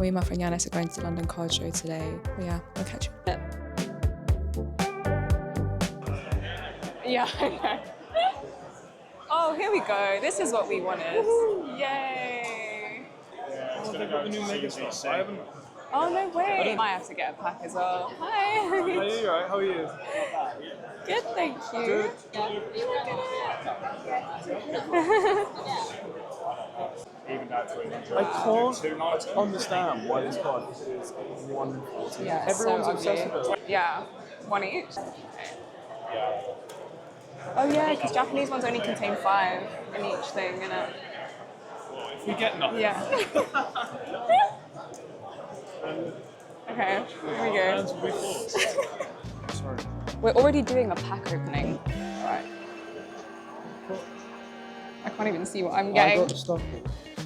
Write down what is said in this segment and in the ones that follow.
Me and my friend Yanis are going to the London Card Show today. But yeah, I'll catch you in a bit. Yeah, I know. Oh, here we go. This is what we wanted. Yay! Yeah, they've got the new mega stuff. I haven't. Oh, no way. I might have to get a pack as well. Hi. Are you alright? How are you? Good, thank you. Good. I can't understand why this card is 140. Yeah, Everyone's so obsessed ugly. with it. Yeah, one each. Yeah. Oh yeah, because Japanese ones only contain 5 in each thing, innit? If we get nothing. Yeah. Okay, here we go. Sorry. We're already doing a pack opening. Alright. I can't even see what I'm I getting. got the stuff.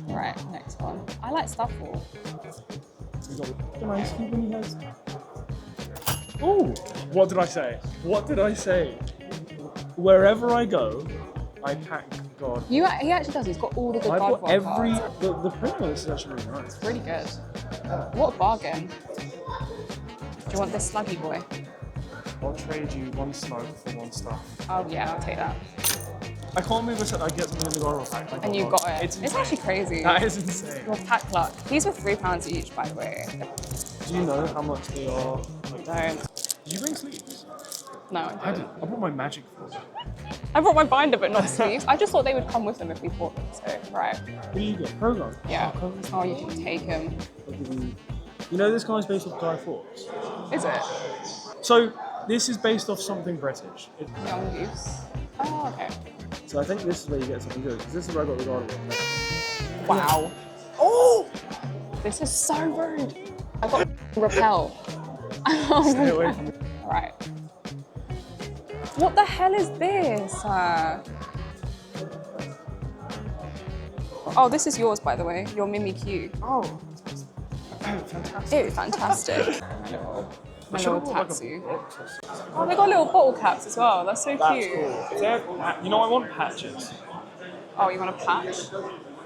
Right, next one. I like Stuffle. Can I see when he has? Oh, what did I say? What did I say? Wherever I go, I pack God. He actually does. He's got all the good I've God got every. cards. The print on this is actually really nice. It's really good. What a bargain. Do you want this sluggy boy? I'll trade you one slug for one stuff. Oh yeah, I'll take that. I can't believe I said I'd get something in the Gorilla pack. And you got it. It's actually crazy. That is insane. Your pack luck. These were £3 each, by the way. Do you know how much they are? Like, Don't. did you bring sleeves? No, I did. I brought my magic for them. I brought my binder, but not sleeves. I just thought they would come with them if we bought them. So, right. What do you get? Program? Yeah. Oh, you can take him. You know this guy's based off Guy Fawkes? Is it? So, this is based off something British. Young Goose. Oh, okay. So I think this is where you get something good, because this is where I got the garden. Wow. Oh! This is so rude. I got repel. Stay away from me. Alright. What the hell is this? Oh, this is yours, by the way. Your Mimi Q. Oh, fantastic. Ew, fantastic. My little Like tattoo. Oh, they got little bottle caps as well. That's so That's cute. cool. If they're, you know, I want patches. Oh, you want a patch?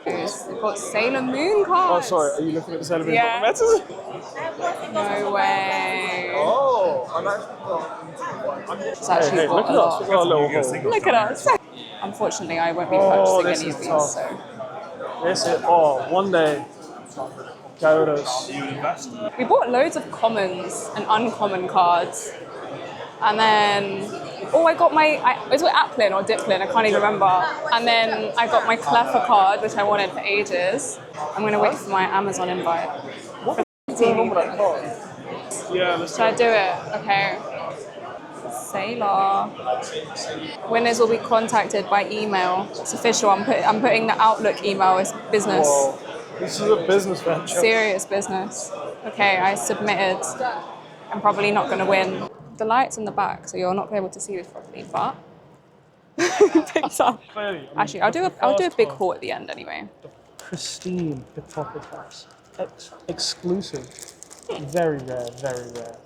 They've got Sailor Moon cards. Oh, sorry. Are you looking at the Sailor Moon Yeah. letters? No way. Oh, I'm actually. It's actually Hey, got look a at lot. us. We've got a little hole. Look at us. Unfortunately, I won't be Oh, purchasing this any of is these. tough. So. This is. Oh, one day. Gyarados. We bought loads of commons and uncommon cards. And then, I got it was with Applin or Diplin, I can't even remember. And then I got my Cleffer card, which I wanted for ages. I'm going to wait for my Amazon invite. What's going on with that card? Yeah, let's Should I do it? Okay. Sailor. Winners will be contacted by email. It's official. I'm putting the Outlook email as business. Whoa. This is a business venture. Serious business. Okay, I submitted. I'm probably not going to win. The light's in the back, so you're not going to be able to see this properly, but picked up. Clearly, Actually, I'll do a big haul at the end anyway. Pristine Hippopotami. Exclusive. Very rare, very rare.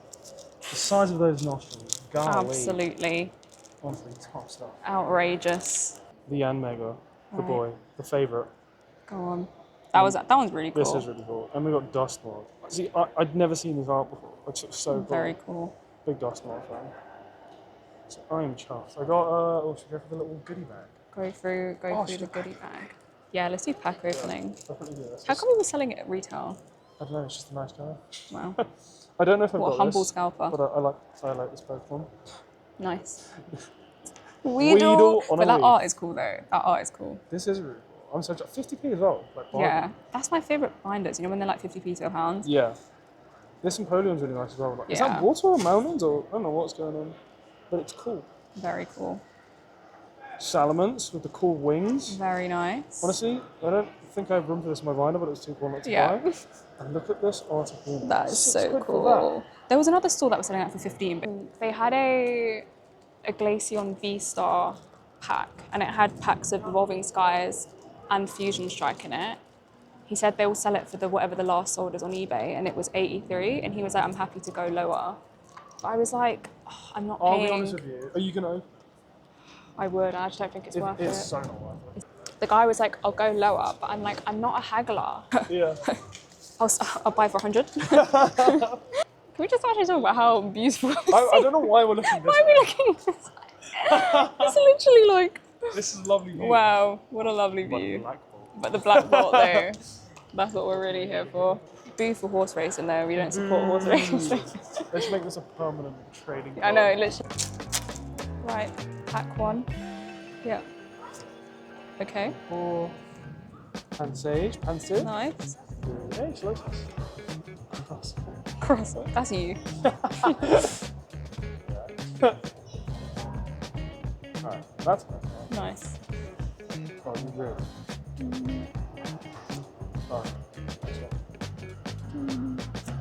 The size of those nostrils. Golly. Absolutely Honestly, top stuff. outrageous. The Yan Mega, the boy, the favourite. Go on. That one's really cool. This is really cool. And we got Dust Mod. See, I'd never seen this art before. It's so cool. Very cool. Big Dust Mod fan. So I am chuffed. I got, should we go for the little goodie bag? Go through the goodie bag. Yeah, let's do pack opening. Definitely do this. How come we were selling it at retail? I don't know, it's just a nice guy. Wow. I don't know if I've got humble this, scalper. but I like this Pokemon. Nice. Weedle on But a that leaf. art is cool though. That art is cool. This is really cool. I'm so 50p as well. Like, Yeah. That's my favourite binders, you know, when they're like 50p to £1. Yeah. This Empoleon's really nice as well. Like, is Yeah. that water or mountains or I don't know what's going on, but it's cool. Very cool. Salamence with the cool wings. Very nice. Honestly, I don't think I have room for this in my binder, but it's too cool not to Yeah. buy. And look at this article. That is so £6 for cool. There was another store that was selling that for 15, but they had a Glaceon V-Star pack, and it had packs of Evolving Skies and Fusion Strike in it. He said they will sell it for whatever the last sold is on eBay, and it was 83, and he was like, I'm happy to go lower. But I was like, oh, I'm not I'll paying. be honest with you. Are you going to? I would, I just don't think it's worth it. It's so not worth it. The guy was like, I'll go lower, but I'm like, I'm not a haggler. Yeah. I'll buy for 100. Can we just actually talk about how beautiful this I is? don't know why we're looking this Why are we looking this way? It's literally like, This is a lovely view. wow, what a lovely view. Black ball. But the black bolt though, that's what we're really here for. Boo for horse racing though, we don't support horse racing. Let's make this a permanent trading I know, card. literally. Right, pack 1. Yeah. Okay, Four. Pansage. Pansage. nice. Hey, she likes us. Cross. That's you. Alright, that's good. Nice. Oh, you really. Alright, that's it.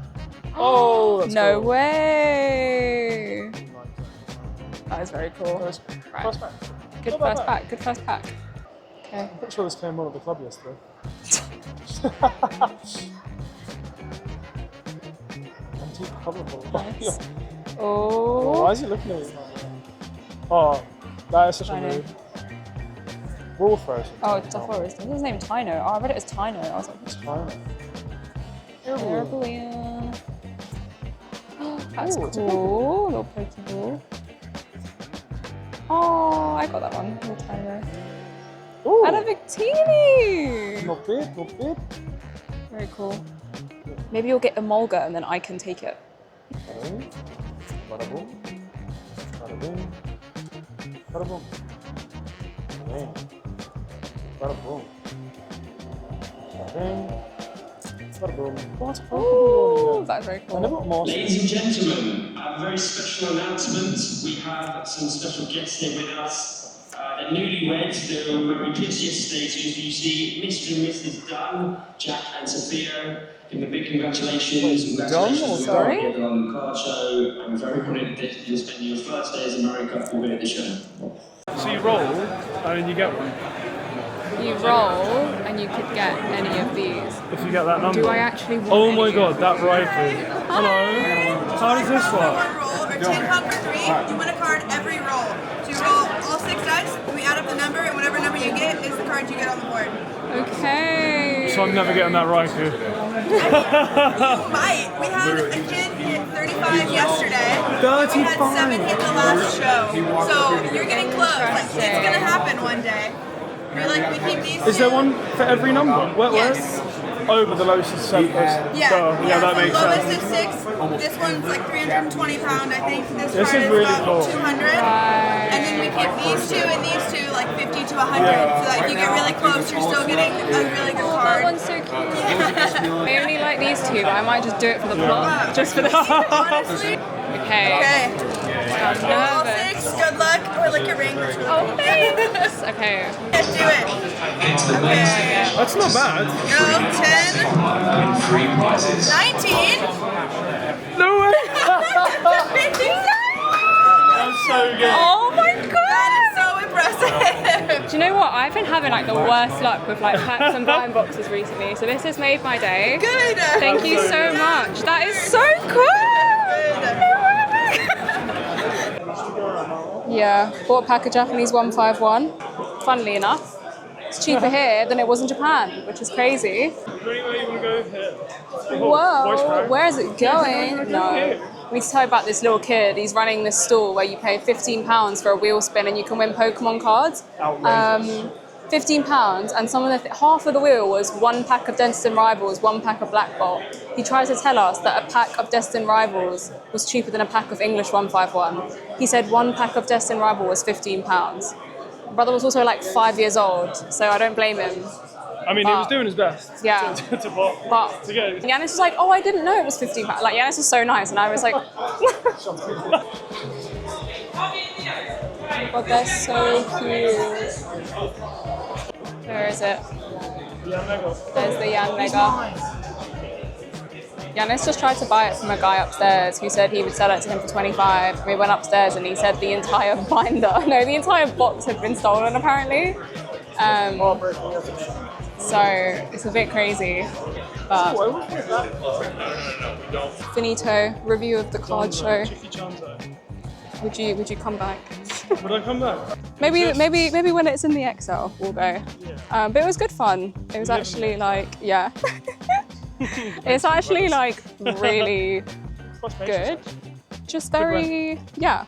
Oh, that's No cool. way. Like that. That is very cool. First Right. pack. Good Not bad first pack. Good first pack. Okay. I'm pretty sure this came on at the club yesterday. Antique cover ball. Nice. Oh, Oh. why is he looking at me? Oh, that is such a Tino. move. We're all frozen. Oh, it's Forest. What's his name? Tino. Oh, I read it as Tino. I was like, It's fine. Airballoon. That's Ooh, it's a cool. Little Pokeball. Oh, I got that one. Little Tino. Ooh, And a Victini. not bad, not bad. Very cool. Maybe you'll get a Mulga and then I can take it. Okay. Bada boom. Bada boom. Bada boom. Okay. Bada boom. Okay. Bada boom. What a Ooh, that's very I cool. never got more. Ladies and gentlemen, a very special announcement. We have some special guests here with us. The newlyweds, they were very pleased yesterday to introduce Mr. and Mrs. Dunn, Jack and Sophia. Give them a big congratulations. Congratulations or to sorry? together on the card show. I'm very honored that you're spending your first day as America here at the show. So you roll, and then you get one. You roll and you could get any of these. If you get that number. Do I actually want Oh my any? god, that rifle. Hello. How does this work? One roll or 10 pound for 3. You win a card every roll. So you roll all 6 dice, and we add up the number, and whatever number you get is the card you get on the board. Okay. So I'm never getting that Raikou. You might. We had a kid hit 35 yesterday. We had 7 hit the last show. So you're getting close. Like, it's gonna happen one day. You're like, we keep these. Is there one for every number? Where? Yes. Oh, but the lowest is 7. Yeah, So, yeah, that so makes lowest sense. is 6. This one's like 320 pound, I think. This This card is really about cool. 200. And then we keep these two and these two like 50 to 100. So that if you get really close, you're still getting a really good That card. one's so cute. I only like these two, but I might just do it for the plot. Just for this. Honestly. Okay. Okay. I'm All nervous. 6. Good luck. Or like your ring. That's really Oh, cool. thanks. Okay. Let's do it. Okay. That's not bad. Go 10. 19. No way! That's so good. Oh my god. That is so impressive. Do you know what? I've been having like the worst luck with like packs and blind boxes recently, so this has made my day. Good. Thank you so much. That is so cool. Yeah, bought a pack of Japanese 151. Funnily enough, it's cheaper here than it was in Japan, which is crazy. Is there any way you want to go here? Voice Whoa, crack. where is it going? No. We need to tell you about this little kid. He's running this stall where you pay £15 for a wheel spin and you can win Pokemon cards. Outrageous. £15, and some of the half of the wheel was 1 pack of Destined Rivals, 1 pack of Black Bolt. He tried to tell us that a pack of Destined Rivals was cheaper than a pack of English 151. He said 1 pack of Destined Rival was £15. My brother was also like 5 years old, so I don't blame him. I mean, he was doing his best. Yeah. But to get it. Yanis was like, oh, I didn't know it was £15. Like, Yanis was so nice, and I was like, but they're so cute. Where is it? There's the Yan Mega. Yanis just tried to buy it from a guy upstairs who said he would sell it to him for 25. We went upstairs and he said the entire binder, no, the entire box had been stolen apparently. So it's a bit crazy. But finito, review of the card show. Would you come back? Would I come back? Maybe when it's in the XL, we'll go. But it was good fun. It was actually like, yeah. It's actually like really good. Just very, yeah,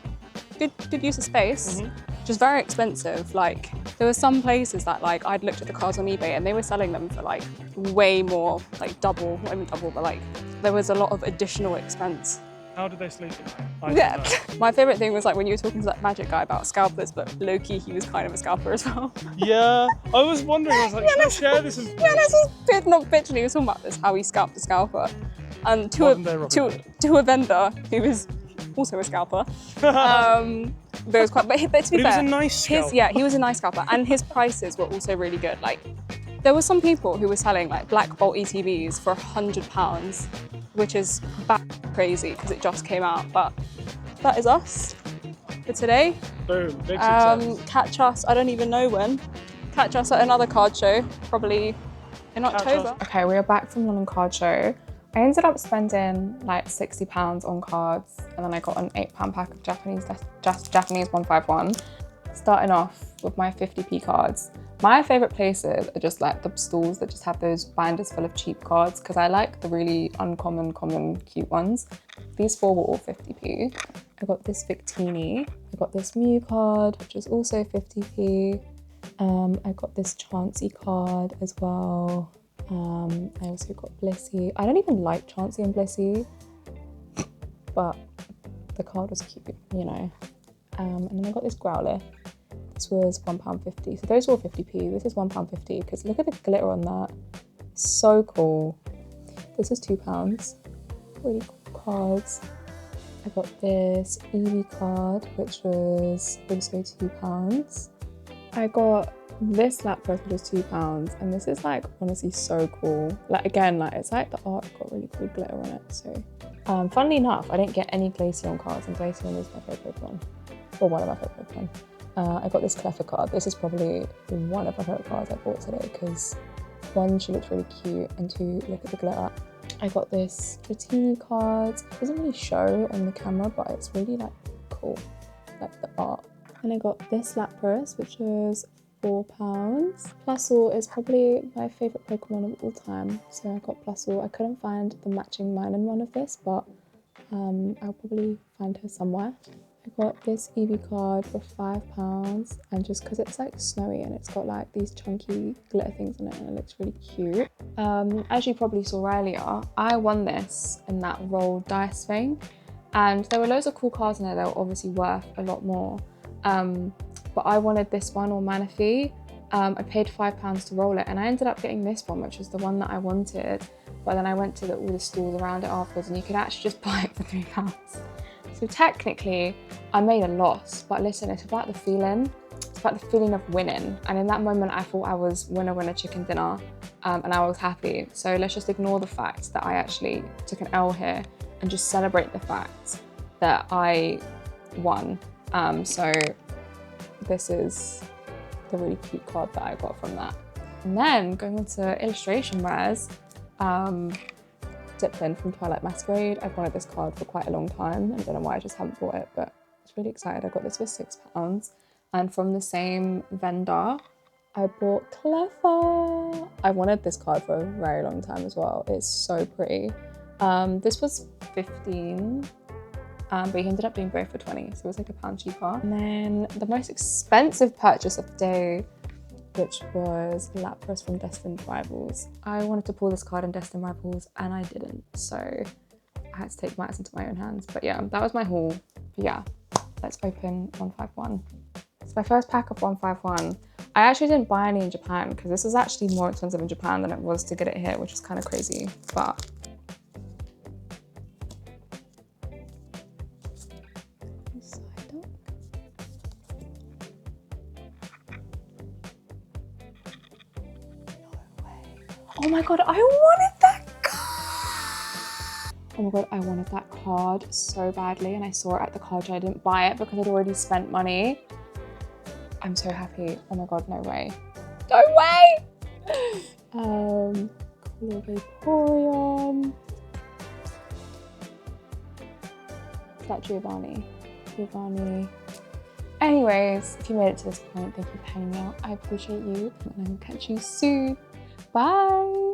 good use of space. Just very expensive. Like there were some places that like I'd looked at the cars on eBay and they were selling them for like way more, like double, not even double, but like there was a lot of additional expense. How did they sleep at night? Yeah. My favourite thing was like when you were talking to that magic guy about scalpers, but low-key he was kind of a scalper as well. Yeah, I was wondering, I was like, should I share this information? Yeah, this is not bitching, he was talking about this, how he scalped a scalper. And to a vendor who was also a scalper. There was quite, but to be fair, he was a nice scalper. He was a nice scalper, and his prices were also really good. Like, there were some people who were selling like Black Bolt ETVs for £100, which is crazy because it just came out. But that is us for today. Boom, big success. Catch us, I don't even know when. Catch us at another card show, probably in October. Okay, we are back from London Card Show. I ended up spending like £60 on cards, and then I got an £8 pack of Japanese 151. Starting off with my 50p cards. My favourite places are just like the stalls that just have those binders full of cheap cards, because I like the really uncommon, cute ones. These 4 were all 50p. I got this Victini. I got this Mew card, which is also 50p. I got this Chansey card as well. I also got Blissey. I don't even like Chansey and Blissey, but the card was cute, you know. And then I got this Growler. This was £1.50. So those were all 50p. This is £1.50 because look at the glitter on that. So cool. This is £2. Really cool cards. I got this Eevee card, which was also £2. I got this Lapras, which was £2, and this is like honestly so cool. Like again, like it's like the art got really cool glitter on it. So funnily enough, I didn't get any Glaceon cards, and Glaceon is my favourite Pokemon, or one of my favourite Pokemon. I got this Cleffa card. This is probably one of my favourite cards I bought today because 1, she looks really cute, and 2, look at the glitter. I got this Dratini card. It doesn't really show on the camera, but it's really like cool, like the art. And I got this Lapras, which is £4. Plusle is probably my favourite Pokemon of all time, so I got Plusle. I couldn't find the matching Minun one of this, but I'll probably find her somewhere. I got this Eevee card for £5, and just because it's like snowy and it's got like these chunky glitter things on it and it looks really cute. As you probably saw earlier, I won this in that rolled dice thing, and there were loads of cool cards in there that were obviously worth a lot more. But I wanted this one, or Manaphy. I paid £5 to roll it, and I ended up getting this one, which was the one that I wanted. But then I went to all the stalls around it afterwards, and you could actually just buy it for £3. So technically, I made a loss, but listen, it's about the feeling. It's about the feeling of winning. And in that moment, I thought I was winner chicken dinner, and I was happy. So let's just ignore the fact that I actually took an L here and just celebrate the fact that I won. So this is the really cute card that I got from that. And then going into illustration rares, Diplin from Twilight Masquerade. I've wanted this card for quite a long time. I don't know why I just haven't bought it, but I was really excited. I got this for £6. And from the same vendor, I bought Cleffa. I wanted this card for a very long time as well. It's so pretty. This was 15, but he ended up doing both for 20, so it was like £1 cheaper. And then the most expensive purchase of the day, which was Lapras from Destined Rivals. I wanted to pull this card in Destined Rivals and I didn't, so I had to take matters into my own hands. But yeah, that was my haul. But yeah, let's open 151. It's my first pack of 151. I actually didn't buy any in Japan because this is actually more expensive in Japan than it was to get it here, which is kind of crazy, but oh my god, I wanted that card! Oh my god, I wanted that card so badly, and I saw it at the card show. I didn't buy it because I'd already spent money. I'm so happy. Oh my god, no way. No way! Cool Vaporeon. Is that Giovanni? Giovanni. Anyways, if you made it to this point, thank you for hanging out. I appreciate you, and I will catch you soon. Bye!